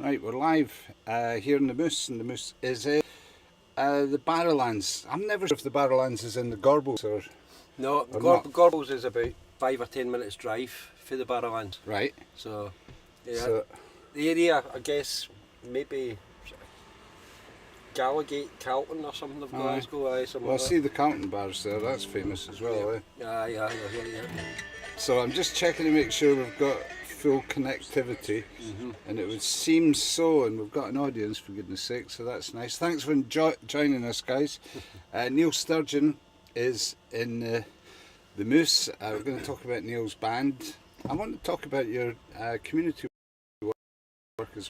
Right, we're live here in the Moose, and the Moose is the Barrowlands. I'm never sure if the Barrowlands is in the Gorbals or No, not. Gorbals is about 5 or 10 minutes drive for the Barrowlands. Right. So, yeah, So, the area, I guess, maybe Glesgae, Calton or something of Glasgow. Something well, I like see the Calton bars there. That's famous as well. that. Yeah. So I'm just checking to make sure we've got full connectivity, and it would seem so, and we've got an audience, for goodness sake, so that's nice. Thanks for joining us, guys. Neil Sturgeon is in the Moose. We're going to talk about Neil's band. I want to talk about your community work as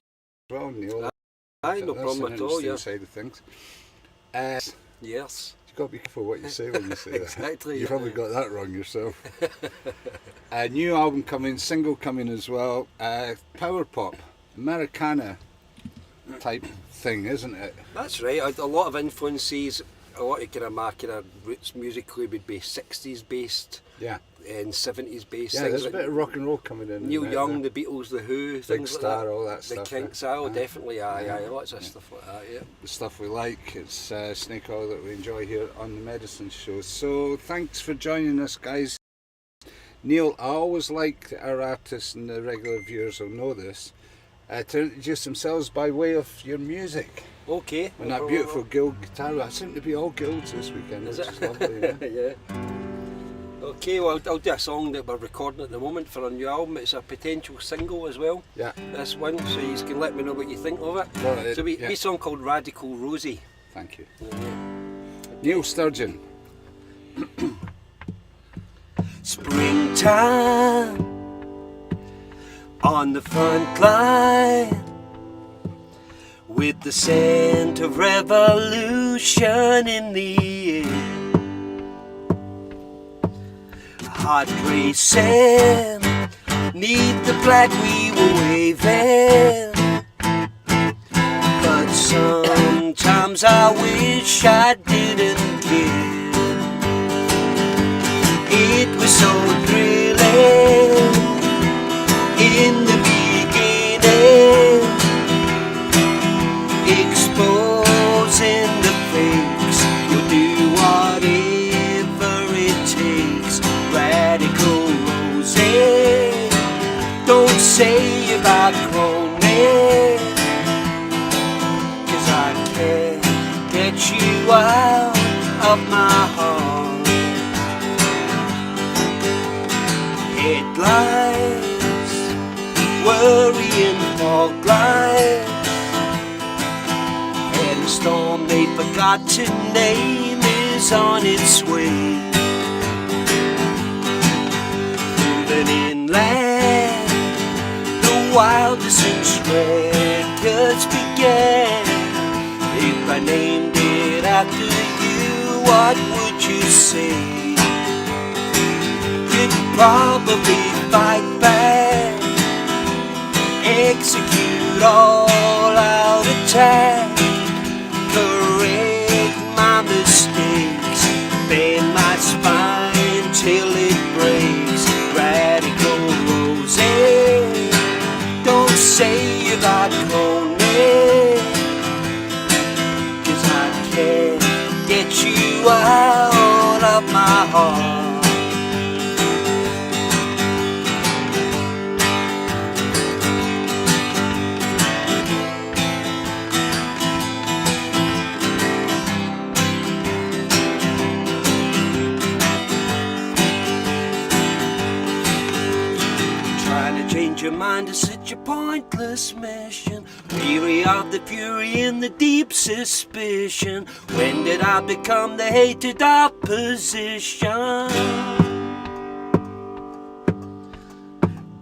well, Neil. No problem at all, yeah. Side of things. Yes. You've got to be careful what you say when you say that. Exactly. You probably got that wrong yourself. A new album coming, single coming as well. Power pop, Americana type thing, isn't it? That's right. A lot of influences, a lot of my kind of roots musically would be 60s based. Yeah. And 70s based. Yeah, there's a bit of rock and roll coming in. Neil Young, the Beatles, the Who, Big things Star, like that. all that stuff. The Kinks, definitely, lots of stuff like that, yeah. The stuff we like, it's snake oil that we enjoy here on the Medicine Show. So thanks for joining us, guys. Neil, I always like our artists, and the regular viewers will know this, to introduce themselves by way of your music. Okay. And that beautiful guild guitar, I seem to be all guilds this weekend, Is which it? is lovely. Yeah. Yeah. Okay, well I'll do a song that we're recording at the moment for a new album. It's a potential single as well. Yeah. This one, so you can let me know what you think of it. Well, It's a wee song called Radical Rosie. Thank you. Yeah. Neil Sturgeon. Springtime on the front line, with the scent of revolution in the air. Heart racing, neath the flag we were waving. But sometimes I wish I didn't care. It was so thrilling in the beginning, exposing the fakes. You'll do whatever it takes. Radical Rosie, don't say you've outgrown me, 'cause I can't get you out of my heart. Headlights, worrying fog lights, and a storm they forgot to name is on its way. Inland, the wildest records began. If I named it after you, what would you say? You'd probably fight back, execute all out attack, correct my mistakes, bend my spine till it breaks. Radical Rosie, don't say you've outgrown me, 'cause I can't get you out of my heart. Change your mind is such a pointless mission. Weary of the fury and the deep suspicion. When did I become the hated opposition?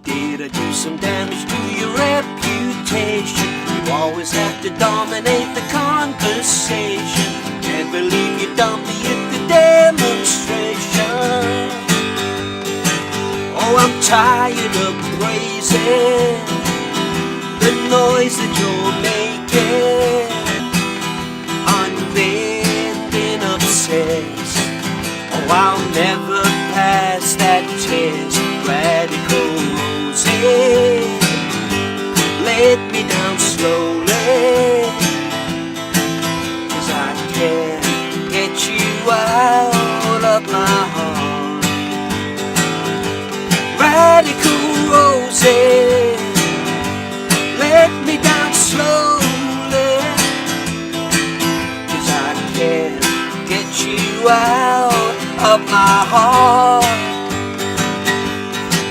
Did I do some damage to your reputation? You always have to dominate the conversation. Can't believe you dumped me at the demonstration. Oh, I'm tired of praising the noise that you're making, unbending, obsessed. Oh, I'll never pass that test. Radical Rosie, let me down slow. heart.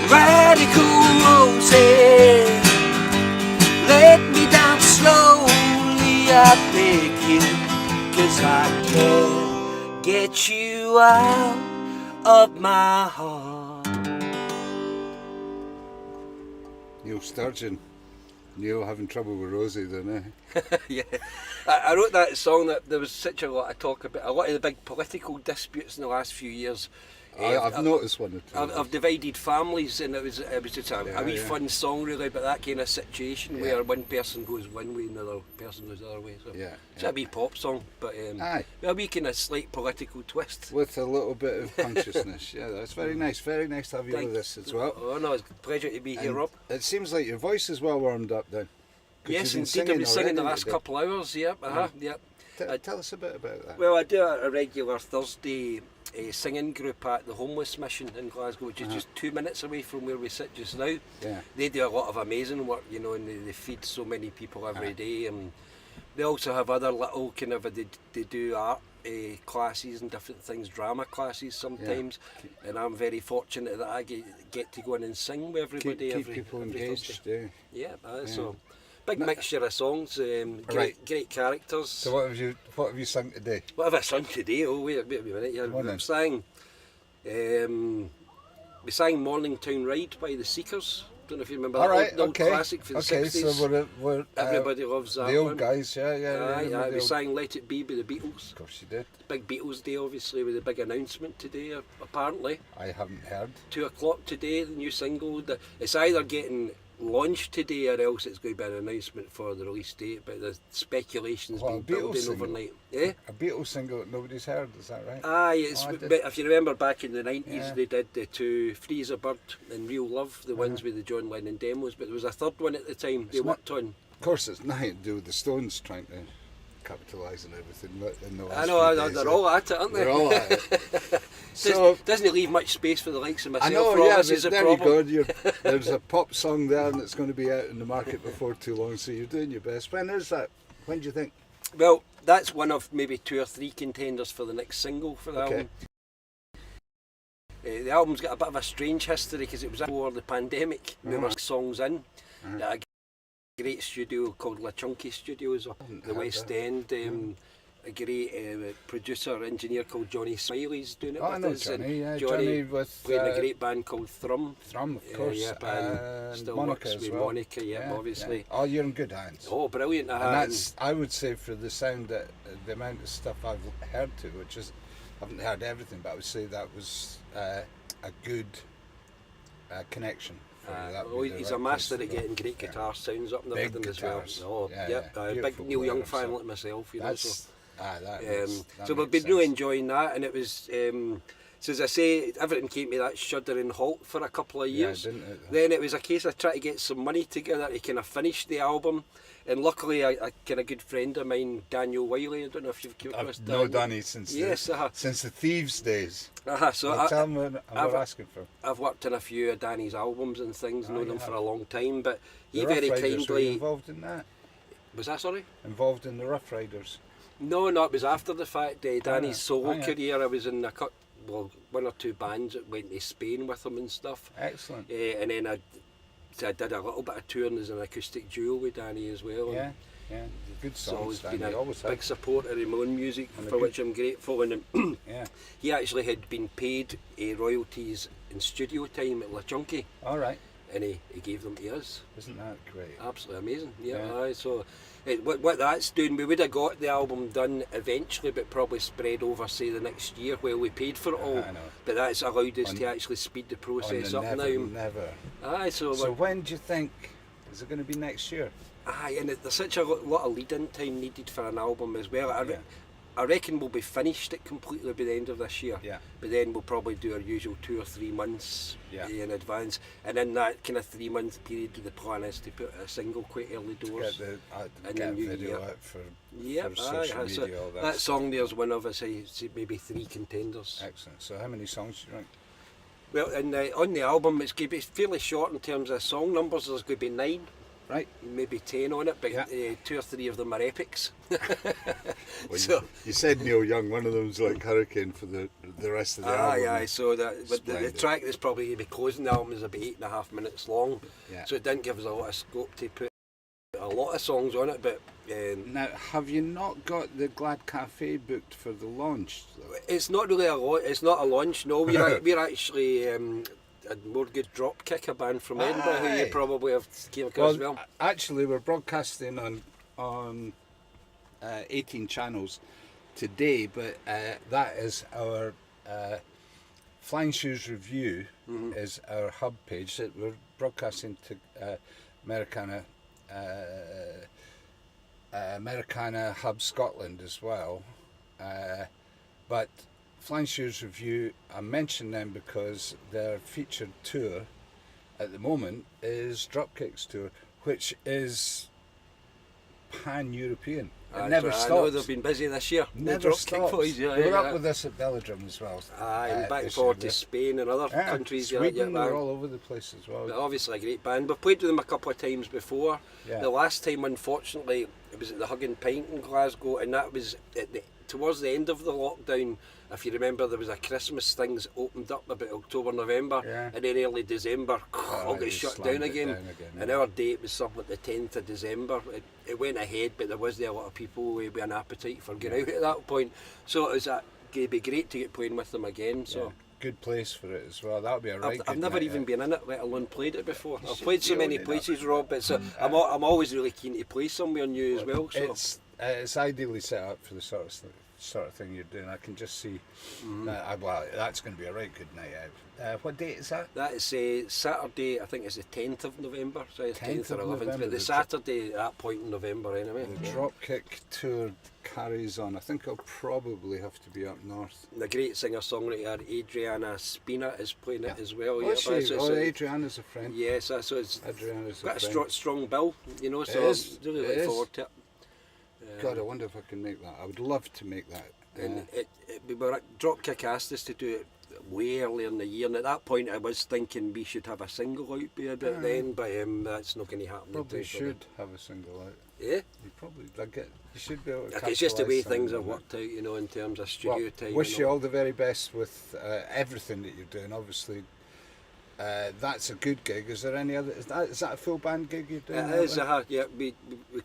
Radical roses, let me down slowly, I beg you, 'cause I can't get you out of my heart. Neil Sturgeon. Neil having trouble with Rosie then, eh? Yeah, I wrote that song that there was such a lot of talk about, a lot of the big political disputes in the last few years. I've noticed one or two. I've divided families, and it was just a wee yeah. fun song really about that kind of situation where one person goes one way and the other person goes the other way. So it's a wee pop song, but a wee kind of slight political twist. With a little bit of consciousness. Yeah, that's very nice. Very nice to have you with us as well. Oh no, it's a pleasure to be here, Rob. It seems like your voice is well warmed up then. Yes, indeed. I've been singing the last couple of hours. Yep. Tell us a bit about that. Well, I do a regular Thursday singing group at the Homeless Mission in Glasgow, which is just 2 minutes away from where we sit just now. Yeah. They do a lot of amazing work, you know, and they feed so many people every day. And they also have other little kind of, they do art classes and different things, drama classes sometimes. And I'm very fortunate that I get to go in and sing with everybody. Keep people engaged. Thursday. So big mixture of songs, great characters. So what have you sung today? What have I sung today? Oh wait a minute, we sang Morningtown Ride by the Seekers. Don't know if you remember that old classic from the 60s. So we're everybody loves that the old one. guys, We sang Let It Be by the Beatles. Of course you did. Big Beatles Day obviously with a big announcement today apparently. I haven't heard. 2 o'clock today, the new single. It's either getting launched today or else it's going to be an announcement for the release date, but the speculation's been building overnight. A Beatles single that nobody's heard, is that right? If you remember back in the 90s they did the 2 Free as a Bird and Real Love, the ones with the John Lennon demos, but there was a third one at the time they worked on. Of course it's nothing to do with the Stones trying to capitalise on everything in the last I know, few days, they're all at it, aren't they? They're all at it. So doesn't leave much space for the likes of myself. I know, this is a there problem. you go. There's a pop song there and it's going to be out in the market before too long, so you're doing your best. When is that? When do you think? Well, that's one of maybe 2 or 3 contenders for the next single for the album. The album's got a bit of a strange history because it was before the pandemic. Numerous songs in. A great studio called La Chunky Studios up the West End. A great producer, engineer called Johnny Smiley's doing it with I know us. Johnny, Johnny with playing a great band called Thrum. Thrum, of course. And still Monica works as with well. Monica, obviously. Yeah. Oh, you're in good hands. Oh, brilliant. And that's, I would say, for the sound, that the amount of stuff I've heard to, which is, I haven't heard everything, but I would say that was a good connection. He's a master at getting great guitar sounds up and everything as well. Big Neil Young fan like myself, you know. So we've been really enjoying that, and it was. So as I say, everything came to that shuddering halt for a couple of years. Then it was a case of trying to get some money together to kind of finish the album. And luckily, a kind of good friend of mine, Daniel Wiley, I don't know if you've come across Daniel. No, Danny, since the Thieves days. So tell me what I'm asking for. I've worked on a few of Danny's albums and things, known them for a long time, but he The very Rough Riders, kindly... were you involved in that? Was that, sorry? Involved in the Rough Riders? No, it was after the fact. Danny's solo career, I was in one or 2 bands that went to Spain with him and stuff. Excellent. And then I did a little bit of touring as an acoustic duo with Danny as well. Yeah, good songs. So he's been a big supporter of my own music, for which I'm grateful. And he actually had been paid royalties in studio time at La Chunky. All right. And he gave them to us. Isn't that great? Absolutely amazing. So what that's doing, we would have got the album done eventually, but probably spread over, say, the next year while we paid for it all. But that's allowed us to actually speed the process up now. So when do you think, is it going to be next year? And there's such a lot of lead-in time needed for an album as well. I reckon we'll be finished it completely by the end of this year. But then we'll probably do our usual 2 or 3 months in advance. And in that kind of 3-month period, the plan is to put a single quite early doors. Get a video out for social media, all that song there's one of us, maybe 3 contenders. Excellent. So how many songs do you think? Well, on the album, it's going to be fairly short in terms of song numbers. There's going to be 9. Right. maybe 10 on it, but Yeah. 2 or 3 of them are epics. Well, So, you said Neil Young, one of them's like Hurricane for the rest of the album. aye, so that, but the Splendid. track that's probably going to be closing the album is about 8.5 minutes long, Yeah. so it didn't give us a lot of scope to put a lot of songs on it, but Now, have you not got the Glad Cafe booked for the launch? it's not really it's not a launch, no. We're actually a more good Dropkick, a band from Edinburgh, who you Aye. probably have came across Well, well. actually, we're broadcasting on 18 channels today, but that is our Flying Shoes Review is our hub page. That we're broadcasting to Americana Hub Scotland as well, but Flying Shoes Review, I mention them because their featured tour at the moment is Dropkick's tour, which is pan-European. It never stops. I know they've been busy this year. Never the Dropkick stops. boys, yeah, They were yeah. up with us at Belladrum as well. And back and this forth year. to Spain and other Yeah, countries. Sweden, yeah, we're all over the place as well. But obviously a great band. We've played with them a couple of times before. Yeah. The last time, unfortunately, it was at the Hug and Pint in Glasgow, and that was towards the end of the lockdown. If you remember, there was a Christmas things opened up about October, November, Yeah. and then early December, all got they shut slammed down it again. down again, And yeah. our date was something like the 10th of December. It went ahead, but there was a lot of people with an appetite for getting out at that point. So it was it'd be great to get playing with them again. So. Yeah. Good place for it as well. That would be a right I've good never night even out. been in it, let alone played it before. I've should played so be many owning places, Rob, but so I'm always really keen to play somewhere new as well. So It's ideally set up for the sort of thing you're doing. I can just see that. Well, that's going to be a right good night out. What date is that? that is Saturday, I think it's the 10th of November, so it's 10th 10th or of 11th, November, but the the Saturday at that point in November anyway. The Dropkick tour carries on. I think I'll probably have to be up north. The great singer-songwriter Adriana Spina is playing it as well. Oh, is she? So Oh, Adriana's a friend. yes, so it's Adriana's got a friend. strong bill, you know, so It is, I'm really it looking is. forward to it. God, I wonder if I can make that. I would love to make that. And we were Dropkick asked us to do it way earlier in the year, and at that point I was thinking we should have a single out by about then, but that's not going to happen. Probably in time for should have a single out. the- Yeah, You probably you should be able to. like, it's just the way capitalise something things have like worked out, you know, in terms of that. studio Well, time. wish and you all. all the very best with everything that you're doing. Obviously, that's a good gig. Is there any other? Is that a full band gig you're doing? It is, yeah. We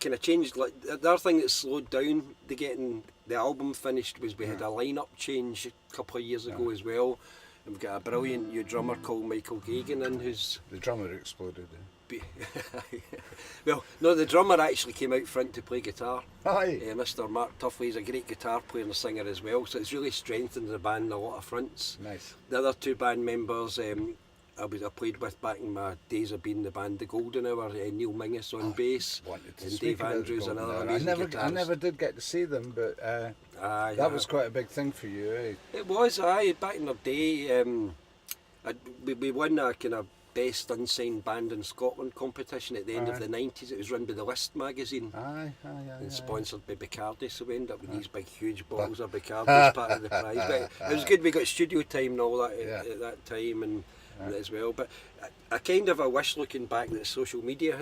kind of changed. Like the other thing that slowed down the getting the album finished was we had a lineup change a couple of years ago as well. And we've got a brilliant new drummer called Michael Gagan in, who's The drummer exploded. well, no, the drummer actually came out front to play guitar. Aye. Mr. Mark Tuffley is a great guitar player and singer as well, so it's really strengthened the band on a lot of fronts. Nice. The other two band members I played with back in my days of being in the band The Golden Hour, Neil Mingus on bass, Wanted to and speak Dave about Andrews, the another Golden Hour. amazing I guitarist. never did get to see them, but Aye, that was quite a big thing for you, eh? It was, aye, back in the day. We won a kind of best unsigned band in Scotland competition at the end of the 90s. It was run by the List magazine. Aye. And sponsored by Bacardi, so we ended up with these big huge bottles of Bacardi as part of the prize. But it was good, we got studio time and all that at that time and as well. But I kind of wish looking back that social media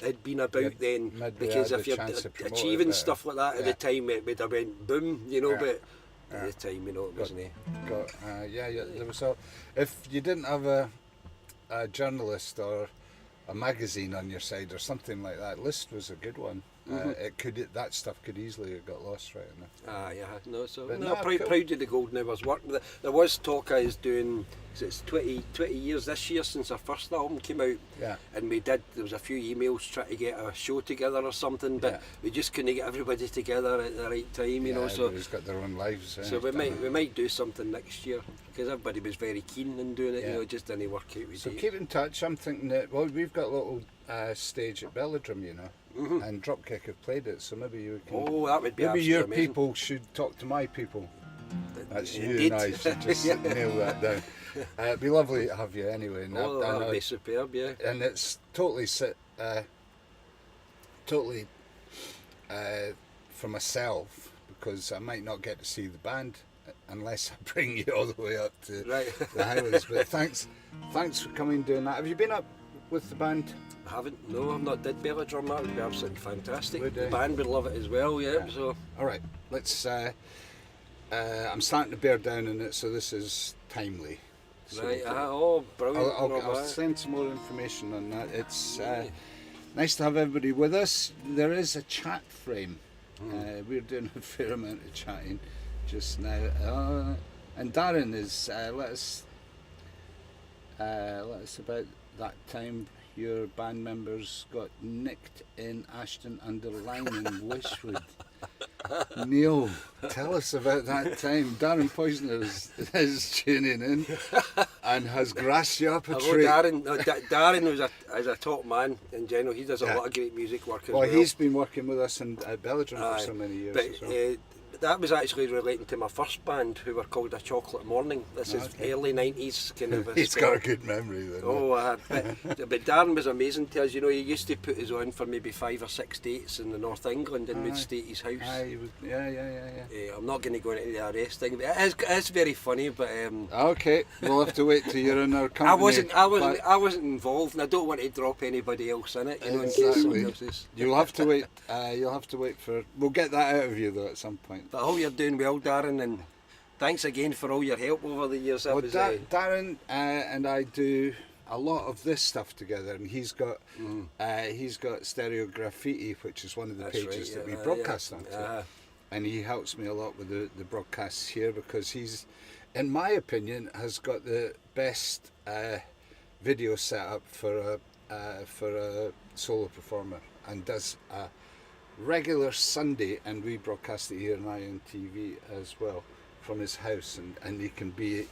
had been about then, maybe because had if the you're chance to promote it achieving better. stuff like that at the time, it would have went boom, you know, but at the time, you know, it wasn't. There was if you didn't have a journalist or a magazine on your side or something like that, List was a good one. That stuff could easily have got lost right in there. But no, proud of the Golden Hour's work. There was talk I was doing, so it's 20 years this year since our first album came out, and there was a few emails trying to get a show together or something, but we just couldn't get everybody together at the right time, you know. So everybody's got their own lives. so we might do something next year, because everybody was very keen in doing it, you know, it just didn't work out with So dates. keep in touch. I'm thinking that, well, we've got a little stage at Belladrum, you know, and Dropkick have played it, so maybe you can. Oh, that would be maybe absolutely your amazing. people should talk to my people. That's Indeed. you and I should just nail that down. It'd be lovely to have you anyway. And Oh, that would be superb, yeah. And it's totally for myself, because I might not get to see the band unless I bring you all the way up to Right. the Highlands. But thanks for coming and doing that. Have you been up with the band? I haven't. No, I've not did belly drum. That would be absolutely fantastic. Would The they? band would love it as well. Yeah. So All right, let's. I'm starting to bear down on it, so this is timely. So right. Oh, brilliant. I'll send some more information on that. It's nice to have everybody with us. There is a chat frame. We're doing a fair amount of chatting just now. And Darren is let us about that time your band members got nicked in Ashton under Line in Wishwood. Neil, tell us about that time. Darren Poisoner is tuning in and has grassed you up a Hello, tree. Darren. No, Darren is a top man in general. He does a lot of great music work as well. Well, he's been working with us at Belladrum for so many years. But as well. that was actually relating to my first band, who were called A Chocolate Morning. This is early 90s kind of. He's got a good memory then. Oh, but Darren was amazing to us. You know, he used to put us on for maybe 5 or 6 dates in the North England, and we'd stay at his house. Yeah. I'm not going to go into the arrest thing, but it's very funny. But Okay, we'll have to wait till you're in our company. I wasn't involved, and I don't want to drop anybody else in it. You know, in case somebody else is. You'll have to wait. You'll have to wait for. We'll get that out of you though at some point. But I hope you're doing well, Darren, and thanks again for all your help over the years. Well, Darren and I do a lot of this stuff together, and he's got Stereo Graffiti, which is one of the pages that we broadcast onto, and he helps me a lot with the broadcasts here because he's, in my opinion, has got the best video setup for a solo performer, and does a regular Sunday, and we broadcast it here on iMTV as well from his house, and he can be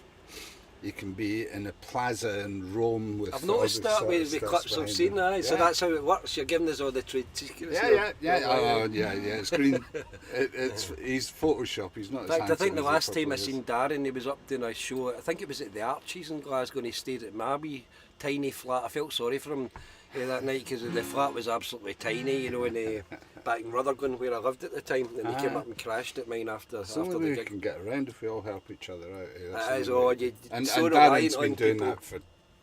in a plaza in Rome with. I've noticed that with the clips I've seen, so that's how it works. You're giving us all the trade secrets. Yeah. It's green. He's Photoshop. He's not. In fact, I think the last time I seen Darren, he was up doing a show. I think it was at the Archies in Glasgow, and he stayed at my wee tiny flat. I felt sorry for him that night because the flat was absolutely tiny, you know, back in Rutherglen where I lived at the time, and he came up and crashed at mine after the we gig. Can get around if we all help each other out. That is all. And Darren's been doing that for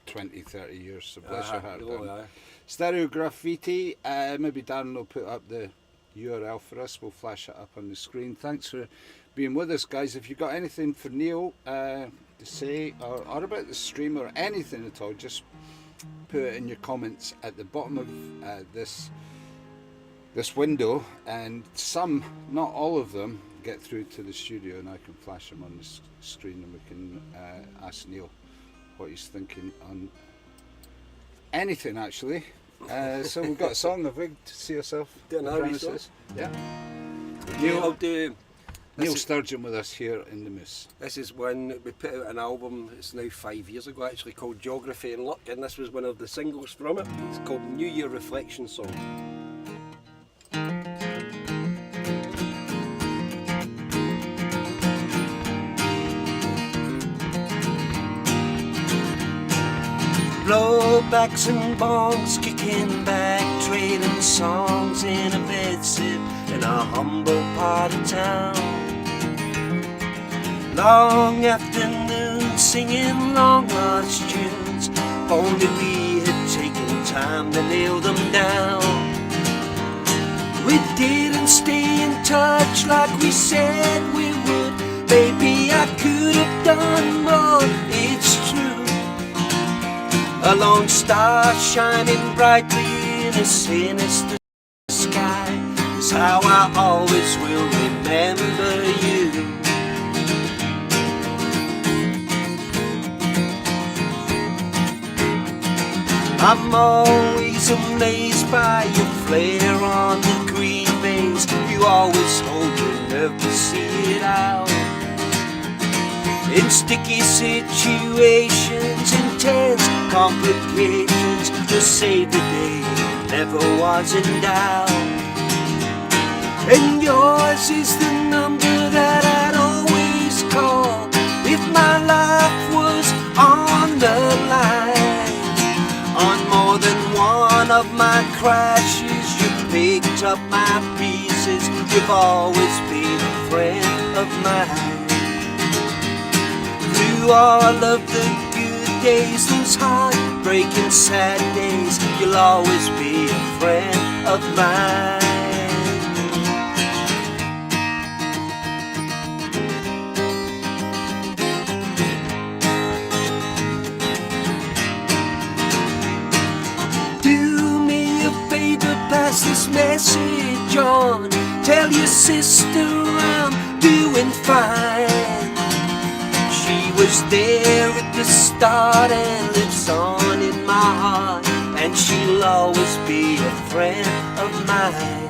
20, 30 years, so bless your heart. Stereo Graffiti, maybe Darren will put up the URL for us, we'll flash it up on the screen. Thanks for being with us, guys. If you've got anything for Neil to say, or about the stream, or anything at all, just put it in your comments at the bottom of this window, and some, not all of them, get through to the studio, and I can flash them on the screen, and we can ask Neil what he's thinking on anything actually. So we've got a song. Have we to see yourself? Yeah. I'll do. Neil Sturgeon with us here in the Moose. This is when we put out an album, it's now 5 years ago actually, called Geography and Luck, and this was one of the singles from it. It's called New Year Reflection Song. Blowbacks and bongs kicking back, trading songs in a bedsit in a humble part of town. Long afternoon singing long lost tunes, only we had taken time to nail them down. We didn't stay in touch like we said we would. Baby, I could have done more, it's true. A lone star shining brightly in a sinister sky is how I always will remember you. I'm always amazed by your flair on the green base. You always hold your nerve to see it out. In sticky situations, intense complications, to save the day never was in doubt. And yours is the number that I'd always call if my life was on the line. On more than one of my crashes, you picked up my pieces. You've always been a friend of mine. Through all of the good days, those heartbreaking sad days, you'll always be a friend of mine. Do me a favor, pass this message on. Tell your sister I'm doing fine. She was there at the start and lives on in my heart, and she'll always be a friend of mine.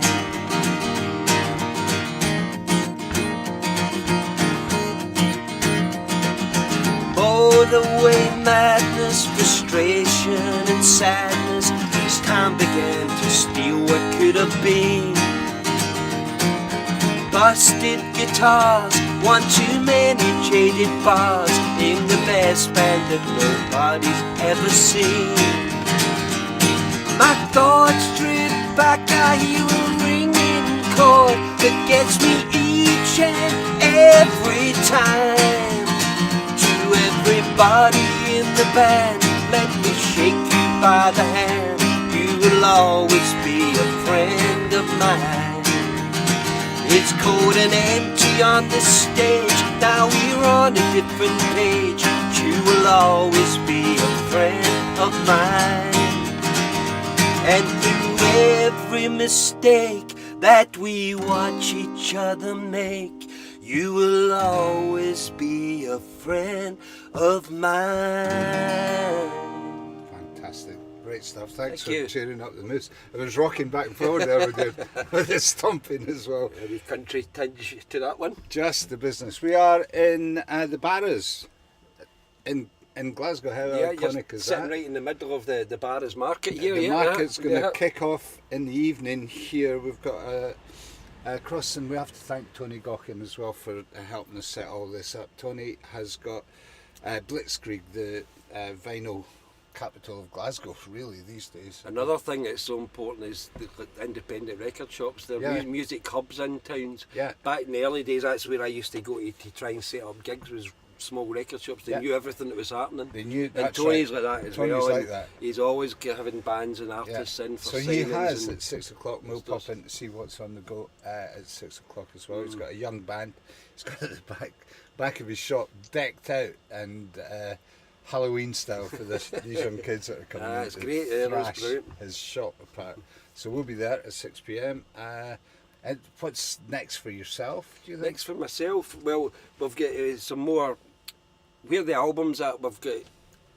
Bored away madness, frustration and sadness, as time began to steal what could have been. Busted guitars, one too many jaded bars, in the best band that nobody's ever seen. My thoughts drift back, I hear a ringing chord that gets me each and every time. To everybody in the band, let me shake you by the hand. You will always be a friend of mine. It's cold and empty on the stage, now we're on a different page. You will always be a friend of mine. And through every mistake that we watch each other make, you will always be a friend of mine. Fantastic. Great stuff. Thanks Thank for you. cheering up the mood. I was rocking back and forward there with the stomping as well. A wee country tinge to that one. Just the business. We are in the Barras in Glasgow. How iconic is sitting that? right in the middle of the Barras market here. The market's going to yeah. kick off in the evening here. We've got a cross, and we have to thank Tony Gockin as well for helping us set all this up. Tony has got Blitzkrieg, the vinyl capital of Glasgow, really, these days. Another thing that's so important is the independent record shops. They're music hubs in towns. Yeah. Back in the early days, that's where I used to go to try and set up gigs, was small record shops. They knew everything that was happening. They knew, and that's Tony's right. like that as Tony's well. like and that. He's always having bands and artists in for so he signings has and at 6 o'clock. We'll pop in to see what's on the go at 6 o'clock as well. He's got a young band. He's got at the back of his shop decked out and Halloween style for these young kids that are coming in. it's to great, yeah, that's thrash brilliant. his shop apart. So we'll be there at 6 p.m. And what's next for yourself, do you think? Next for myself, well, we've got some more. Where the album's at, we've got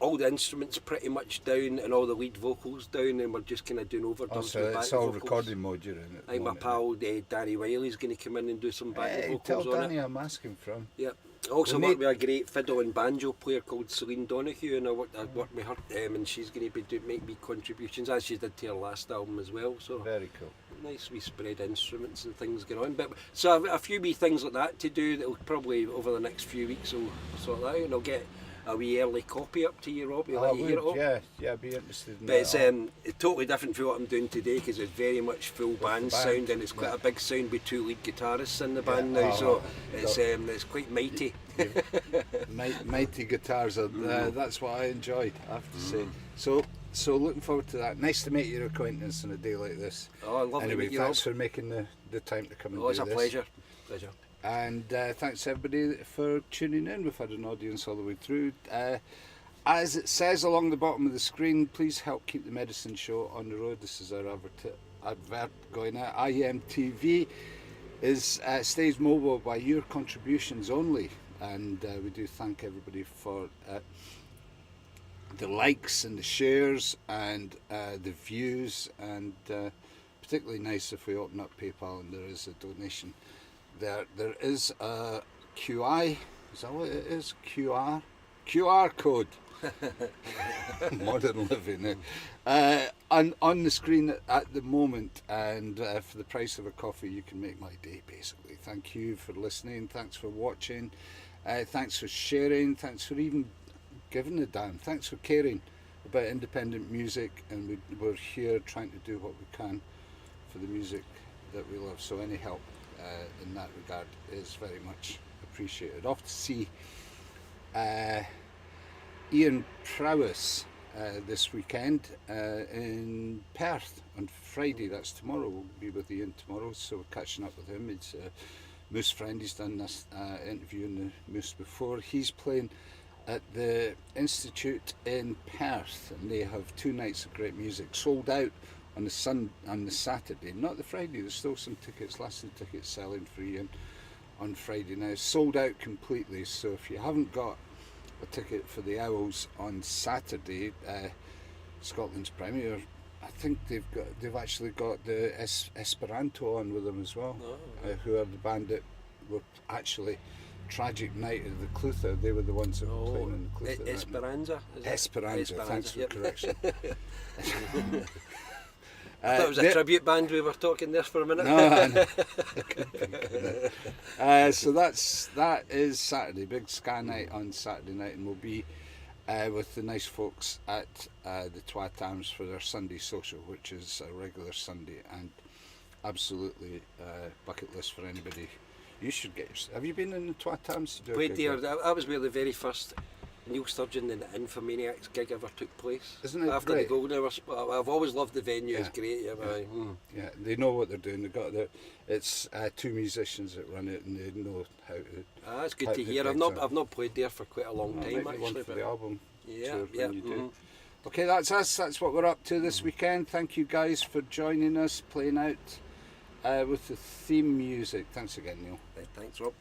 all the instruments pretty much down and all the lead vocals down, and we're just kind of doing overdubs So with back it's all vocals. recording mode you're in at I the think my moment. pal Danny Wiley's going to come in and do some back Hey, vocals tell on Danny it. I'm asking from. Yep. I also We work with a great fiddle and banjo player called Celine Donoghue, and I worked with her, and she's going to be make me contributions, as she did to her last album as well. So Very cool. nice wee spread instruments and things going on. But so a few wee things like that to do that will probably over the next few weeks will sort that out, and I'll get a wee early copy up to you, Rob. You'll let you hear it all. Yeah, I'd be interested in But it's that. totally different from what I'm doing today, because it's very much full band sound, and it's quite a big sound with two lead guitarists in the band now. So it's quite mighty. Mighty guitars are that's what I enjoyed, I have to say. So looking forward to that. Nice to make your acquaintance on a day like this. Oh, I love Anyway, to meet you, thanks Rob. for making the time to come and Oh, it's do a this. pleasure. And thanks everybody for tuning in. We've had an audience all the way through. As it says along the bottom of the screen, please help keep the Medicine Show on the road. This is our advert going out. iMTV stays mobile by your contributions only, and we do thank everybody for the likes and the shares and the views, and particularly nice if we open up PayPal and there is a donation. There is a QI, is that what it is? QR code. Modern living. On the screen at the moment, and for the price of a coffee you can make my day basically. Thank you for listening, thanks for watching, thanks for sharing, thanks for even giving a damn, thanks for caring about independent music, and we're here trying to do what we can for the music that we love, so any help in that regard is very much appreciated. Off to see Ian Prowess this weekend in Perth on Friday. That's tomorrow. We'll be with Ian tomorrow, so we're catching up with him. It's a Moose friend. He's done this interview in the Moose before. He's playing at the Institute in Perth, and they have 2 nights of great music. Sold out on the Saturday, not the Friday. There's still some tickets, last of the tickets selling for Ian on Friday now. Sold out completely. So if you haven't got a ticket for the Owls on Saturday, Scotland's Premier, I think they've actually got the Esperanto on with them as well, who are the band that were actually Tragic Night of the Clutha. They were the ones that were playing in the Clutha. Esperanza. Thanks for the correction. I thought it was a tribute band we were talking there for a minute. No, so that is Saturday, big ska night on Saturday night, and we'll be with the nice folks at the Twat Arms for their Sunday social, which is a regular Sunday, and absolutely bucket list for anybody. You should have you been in the Twat Arms? Played there. I was where the very first Neil Sturgeon and the Infomaniacs gig ever took place. Isn't it after great? the Golden Hour? I've always loved the venue. It's great. Yeah, they know what they're doing. It's 2 musicians that run it, and they know how to. It's good to hear. I've not played there for quite a long time actually. One for the album tour yeah. when you do. Okay, that's us. That's what we're up to this weekend. Thank you guys for joining us, playing out with the theme music. Thanks again, Neil. Right, thanks, Rob.